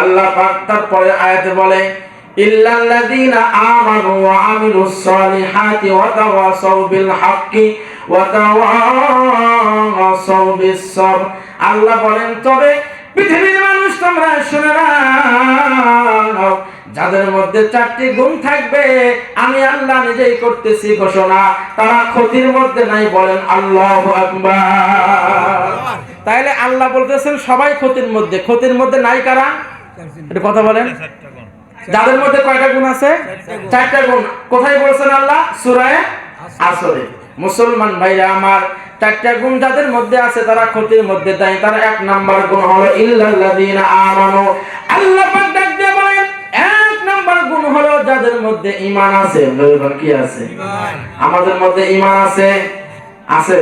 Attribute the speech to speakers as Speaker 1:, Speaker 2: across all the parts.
Speaker 1: আল্লাহ পাক তারপরে আয়াতে বলে ইল্লাল্লাযীনা আমানু ওয়া আমিলুস সালিহাতি ওয়া তাওয়াসাউ বিল হাক্কি ওয়া তাওয়াসাউ বিস সাবর। আল্লাহ বলেন তবে পৃথিবীর মানুষ তোমরা শুনে নাও, যাদের মধ্যে 4টি গুণ থাকবে আমি আল্লাহ নিজেই করতেছি ঘোষণা, তারা ক্ষতির মধ্যে নাই। বলেন আল্লাহু আকবার। তাইলে আল্লাহ বলতেছেন সবাই ক্ষতির মধ্যে নাই কারা? এটা কথা বলেন। যাদের মধ্যে কয়টা গুণ আছে? 4টা গুণ। কোথায় বলছেন আল্লাহ? সূরা আসরে। মুসলমান ভাইরা আমার, 4টা গুণ যাদের মধ্যে আছে তারা ক্ষতির মধ্যে নাই। তার 1 নাম্বার গুণ হলো ইল্লাল্লাযীনা আমানু। আল্লাহ পাক ডাক দিয়ে বলেন 1 নাম্বার গুণ হলো যাদের মধ্যে ঈমান আছে। বলবেন কি আছে? আমাদের মধ্যে ঈমান আছে? আছে?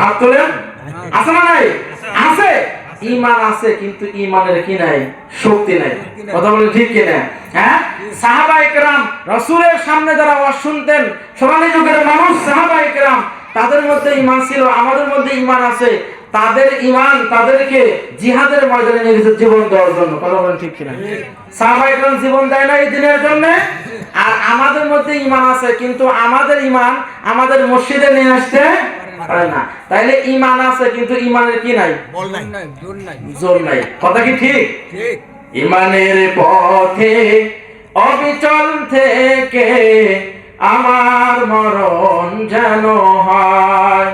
Speaker 1: হাত তোলেন। আছে না নাই? আছে। ঈমান আছে, কিন্তু ঈমানের কি নাই? শক্তি নাই। কথা বলেন ঠিক কি না? হ্যাঁ, সাহাবায়ে কেরাম রাসূলের সামনে যারা ওয়াজ শুনতেন, সোনালী যুগের মানুষ সাহাবায়ে কেরাম, তাদের মধ্যে ঈমান ছিল, আমাদের মধ্যে ঈমান আছে। তাদের ঈমান তাদেরকে জিহাদের ময়দানে নিয়ে গেছে জীবন দেওয়ার জন্য। কথা বলেন ঠিক কি না? সাহাবায়ে কেরাম জীবন দেয় না এই দিনের জন্য, আর আমাদের মধ্যে ঈমান আছে, কিন্তু আমাদের ঈমান আমাদের মসজিদে নিয়ে আসতে পারে না। তাইলে ঈমান আছে, কিন্তু ঈমানের কি নাই? বল নাই, জোর নাই। কথা কি ঠিক? ঠিক। ঈমানের পথে অবিচল থেকে আমার মরণ যেন হয়।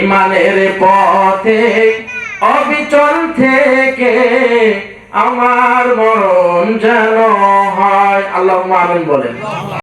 Speaker 1: ঈমানের পথে অবিচল থেকে আমার মরণ যেন হয়। আল্লাহুম্মা আমিন বলেন।